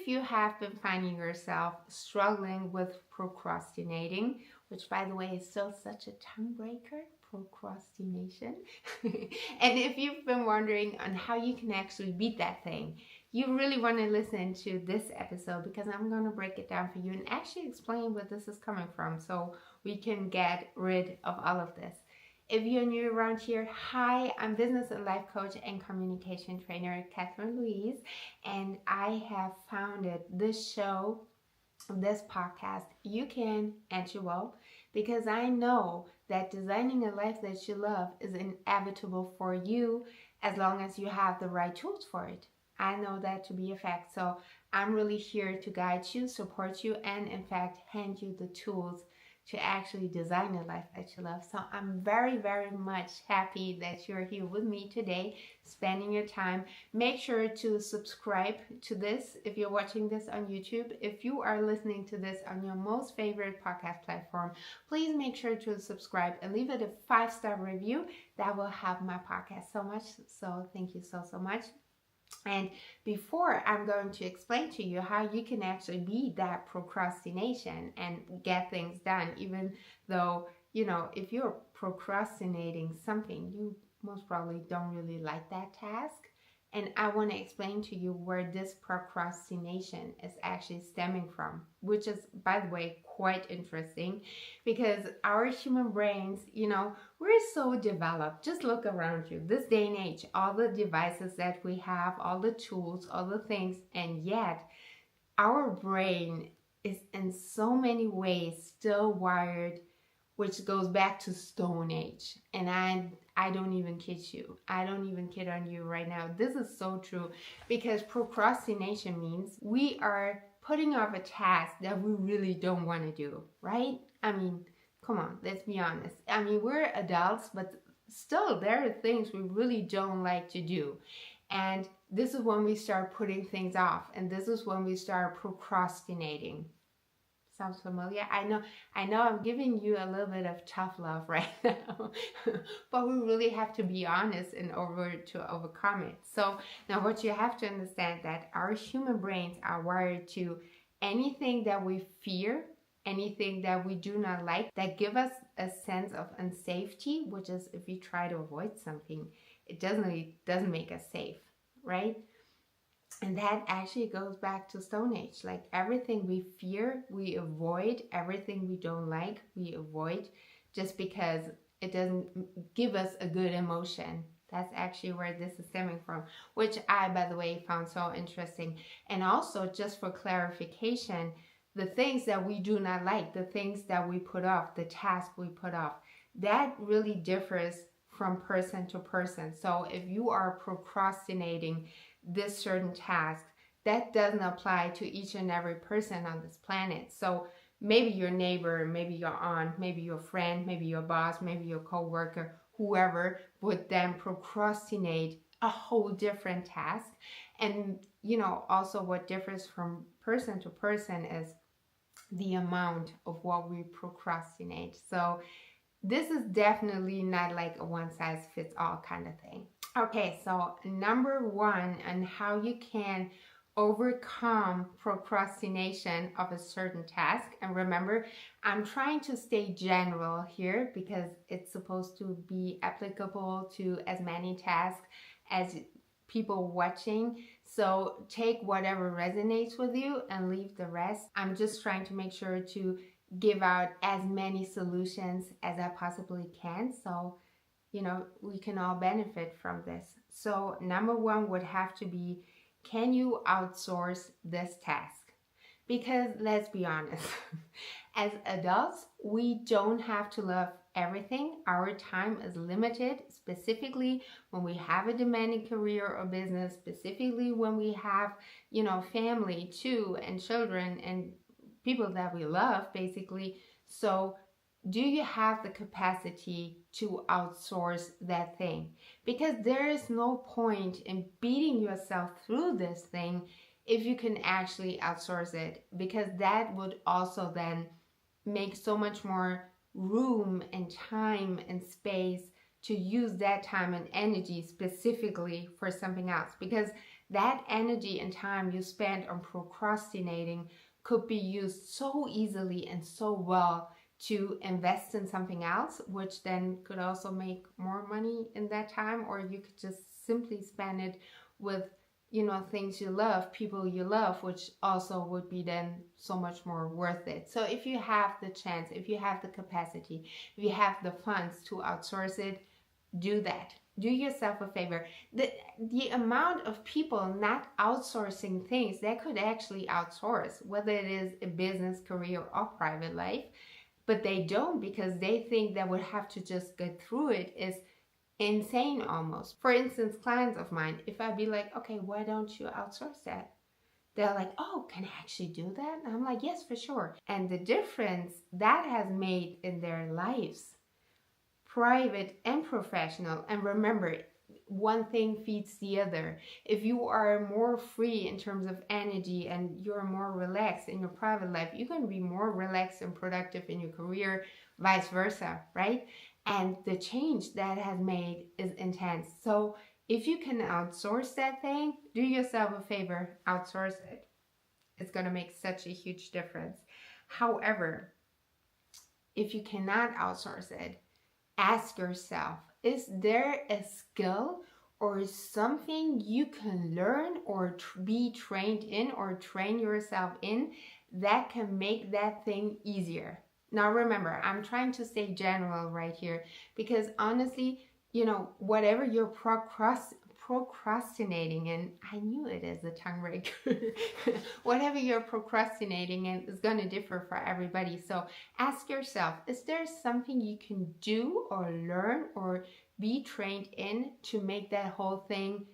if you have been finding yourself struggling with procrastinating, which by the way is still such a tongue breaker, procrastination, and if you've been wondering on how you can actually beat that thing, you really want to listen to this episode because I'm going to break it down for you and actually explain where this is coming from so we can get rid of all of this. If you're new around here, hi, I'm business and life coach and communication trainer Catherine Louise, and I have founded this show, this podcast, You Can and You Will, because I know that designing a life that you love is inevitable for you as long as you have the right tools for it. I know that to be a fact. So I'm really here to guide you, support you, and in fact, hand you the tools to actually design a life that you love. So I'm very, very much happy that you're here with me today, spending your time. Make sure to subscribe to this if you're watching this on YouTube. If you are listening to this on your most favorite podcast platform, please make sure to subscribe and leave it a 5-star review. That will help my podcast so much. So thank you so much. And before I'm going to explain to you how you can actually beat that procrastination and get things done, even though, if you're procrastinating something, you most probably don't really like that task. And I want to explain to you where this procrastination is actually stemming from, which is, by the way, quite interesting because our human brains, we're so developed. Just look around you. This day and age, all the devices that we have, all the tools, all the things, and yet our brain is in so many ways still wired, which goes back to Stone Age. And I don't even kid you. I don't even kid on you right now. This is so true because procrastination means we are putting off a task that we really don't want to do, right? I mean, come on, let's be honest. I mean, we're adults, but still there are things we really don't like to do. And this is when we start putting things off. And this is when we start procrastinating. Sounds familiar? I know I'm giving you a little bit of tough love right now, but we really have to be honest in order to overcome it. So now what you have to understand that our human brains are wired to anything that we fear, anything that we do not like, that give us a sense of unsafety, which is if we try to avoid something, it doesn't make us safe, right? And that actually goes back to Stone Age. Like everything we fear, we avoid. Everything we don't like, we avoid just because it doesn't give us a good emotion. That's actually where this is stemming from, which I, by the way, found so interesting. And also, just for clarification, the things that we do not like, the things that we put off, the task we put off, that really differs from person to person. So if you are procrastinating this certain task, that doesn't apply to each and every person on this planet. So maybe your neighbor, maybe your aunt, maybe your friend, maybe your boss, maybe your coworker, whoever would then procrastinate a whole different task. And also what differs from person to person is the amount of what we procrastinate. So this is definitely not like a one-size-fits-all kind of thing. Okay, so number one on how you can overcome procrastination of a certain task. And remember, I'm trying to stay general here because it's supposed to be applicable to as many tasks as people watching. So take whatever resonates with you and leave the rest. I'm just trying to make sure to give out as many solutions as I possibly can. So we can all benefit from this. So number one would have to be, can you outsource this task? Because let's be honest, as adults, we don't have to love everything. Our time is limited, specifically when we have a demanding career or business, specifically when we have, family too, and children and people that we love, basically. So do you have the capacity to outsource that thing? Because there is no point in beating yourself through this thing if you can actually outsource it, because that would also then make so much more room and time and space to use that time and energy specifically for something else. Because that energy and time you spend on procrastinating could be used so easily and so well to invest in something else, which then could also make more money in that time, or you could just simply spend it with, things you love, people you love, which also would be then so much more worth it. So if you have the chance, if you have the capacity, if you have the funds to outsource it, do that. Do yourself a favor. The amount of people not outsourcing things that could actually outsource, whether it is a business, career, or private life, but they don't because they think they would have to just get through it, is insane almost. For instance, clients of mine, if I'd be like, okay, why don't you outsource that? They're like, oh, can I actually do that? And I'm like, yes, for sure. And the difference that has made in their lives, private and professional, and remember, one thing feeds the other. If you are more free in terms of energy and you're more relaxed in your private life, you're going to be more relaxed and productive in your career, vice versa, right? And the change that has made is intense. So if you can outsource that thing, do yourself a favor, outsource it. It's going to make such a huge difference. However, if you cannot outsource it, ask yourself, is there a skill or something you can learn or be trained in or train yourself in that can make that thing easier? Now remember, I'm trying to stay general right here because honestly, whatever you're procrastinating, and I knew it as a tongue breaker, whatever you're procrastinating in is going to differ for everybody. So ask yourself, is there something you can do or learn or be trained in to make that whole thing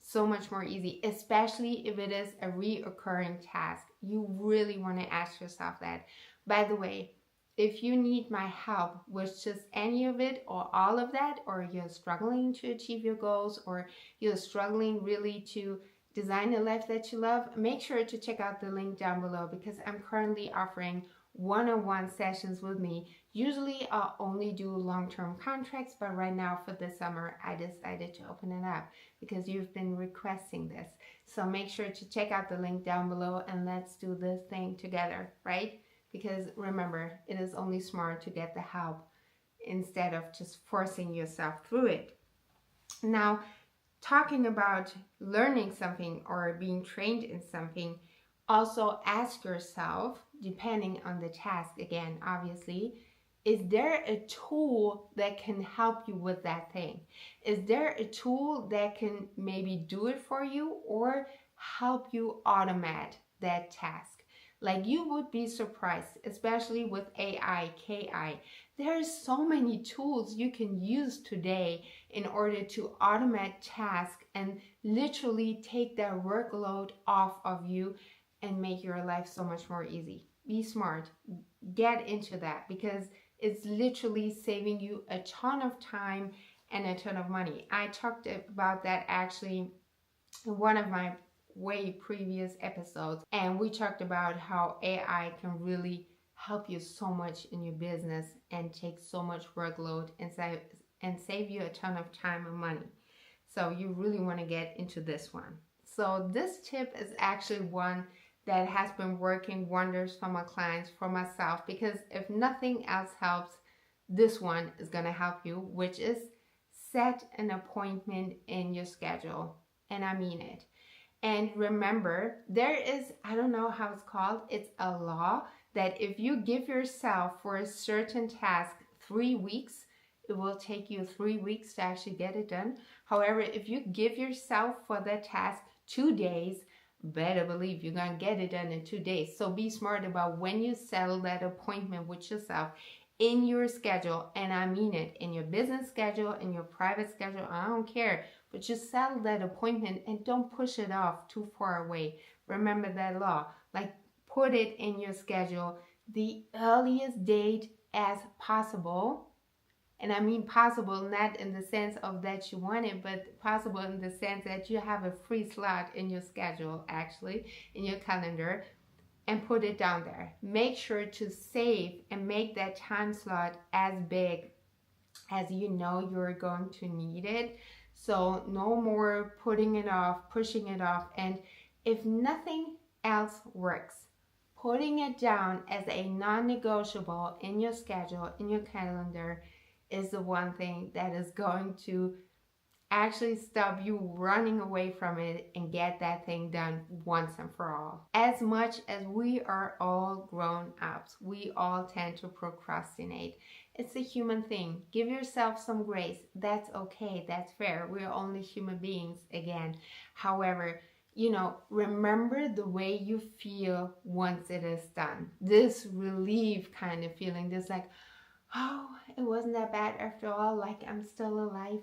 so much more easy, especially if it is a reoccurring task? You really want to ask yourself that. By the way, if you need my help with just any of it or all of that, or you're struggling to achieve your goals, or you're struggling really to design a life that you love, make sure to check out the link down below because I'm currently offering one-on-one sessions with me. Usually I'll only do long-term contracts, but right now for the summer I decided to open it up because you've been requesting this. So make sure to check out the link down below and let's do this thing together, right? Because remember, it is only smart to get the help instead of just forcing yourself through it. Now, talking about learning something or being trained in something, also ask yourself, depending on the task, again, obviously, is there a tool that can help you with that thing? Is there a tool that can maybe do it for you or help you automate that task? Like, you would be surprised, especially with AI, KI. There's so many tools you can use today in order to automate tasks and literally take that workload off of you and make your life so much more easy. Be smart. Get into that because it's literally saving you a ton of time and a ton of money. I talked about that actually in one of my way previous episodes, and we talked about how AI can really help you so much in your business and take so much workload and save you a ton of time and money. So you really want to get into this one. So this tip is actually one that has been working wonders for my clients, for myself, because if nothing else helps, this one is going to help you, which is set an appointment in your schedule. And I mean it. And remember, there is, I don't know how it's called, it's a law that if you give yourself for a certain task 3 weeks, it will take you 3 weeks to actually get it done. However, if you give yourself for that task 2 days, better believe you're going to get it done in 2 days. So be smart about when you settle that appointment with yourself in your schedule. And I mean it, in your business schedule, in your private schedule, I don't care. But just settle that appointment and don't push it off too far away. Remember that law. Like, put it in your schedule the earliest date as possible. And I mean possible not in the sense of that you want it, but possible in the sense that you have a free slot in your schedule, actually, in your calendar, and put it down there. Make sure to save and make that time slot as big as you know you're going to need it, So no more putting it off, pushing it off. And if nothing else works, putting it down as a non-negotiable in your schedule, in your calendar, is the one thing that is going to actually stop you running away from it and get that thing done once and for all. As much as we are all grown ups, we all tend to procrastinate. It's a human thing. Give yourself some grace. That's okay. That's fair. We're only human beings again. However, remember the way you feel once it is done. This relief kind of feeling, this like, oh, it wasn't that bad after all. Like, I'm still alive.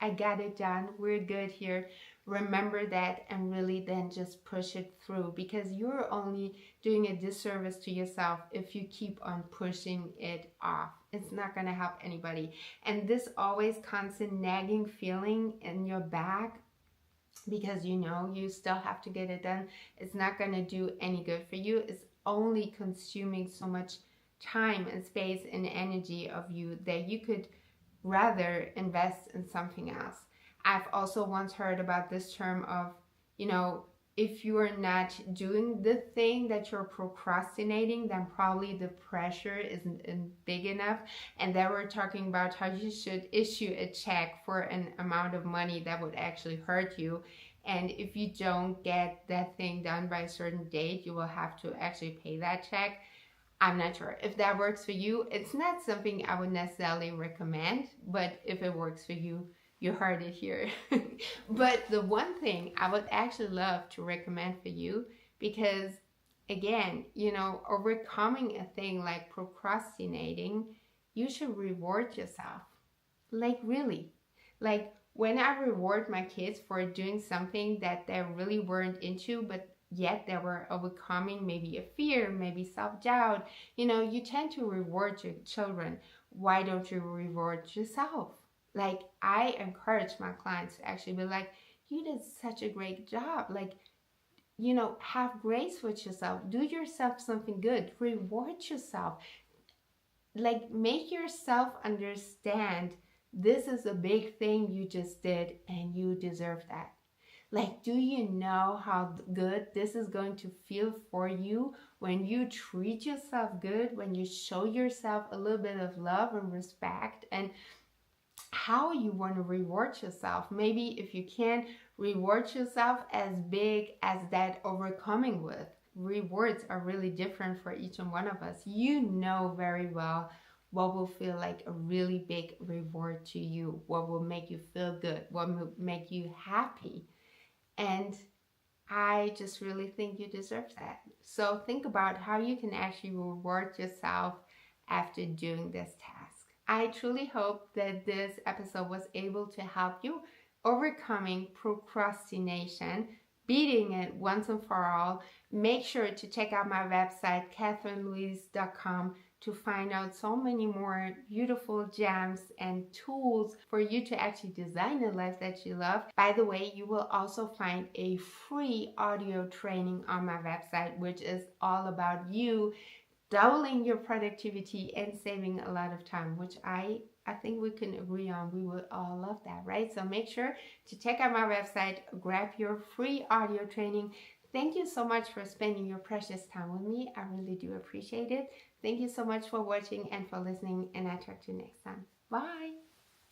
I got it done. We're good here. Remember that and really then just push it through, because you're only doing a disservice to yourself if you keep on pushing it off. It's not going to help anybody. And this always constant nagging feeling in your back, because you still have to get it done, it's not going to do any good for you. It's only consuming so much time and space and energy of you that you could rather invest in something else. I've also once heard about this term of, if you are not doing the thing that you're procrastinating, then probably the pressure isn't big enough. And then we're talking about how you should issue a check for an amount of money that would actually hurt you. And if you don't get that thing done by a certain date, you will have to actually pay that check. I'm not sure if that works for you. It's not something I would necessarily recommend, but if it works for you, you heard it here. But the one thing I would actually love to recommend for you, because again, overcoming a thing like procrastinating, you should reward yourself. Like, really. Like, when I reward my kids for doing something that they really weren't into, but yet they were overcoming maybe a fear, maybe self-doubt, you tend to reward your children. Why don't you reward yourself? Like, I encourage my clients to actually be like, you did such a great job. Like, have grace with yourself. Do yourself something good. Reward yourself. Like, make yourself understand this is a big thing you just did and you deserve that. Like, do you know how good this is going to feel for you when you treat yourself good, when you show yourself a little bit of love and respect, and how you want to reward yourself? Maybe if you can, reward yourself as big as that overcoming with. Rewards are really different for each and one of us. You know very well what will feel like a really big reward to you, what will make you feel good, what will make you happy. And I just really think you deserve that. So think about how you can actually reward yourself after doing this task. I truly hope that this episode was able to help you overcoming procrastination, beating it once and for all. Make sure to check out my website, catherinelouise.com, to find out so many more beautiful gems and tools for you to actually design the life that you love. By the way, you will also find a free audio training on my website, which is all about you doubling your productivity and saving a lot of time, which I think we can agree on. We would all love that, right? So make sure to check out my website, grab your free audio training. Thank you so much for spending your precious time with me. I really do appreciate it. Thank you so much for watching and for listening, and I'll talk to you next time. Bye.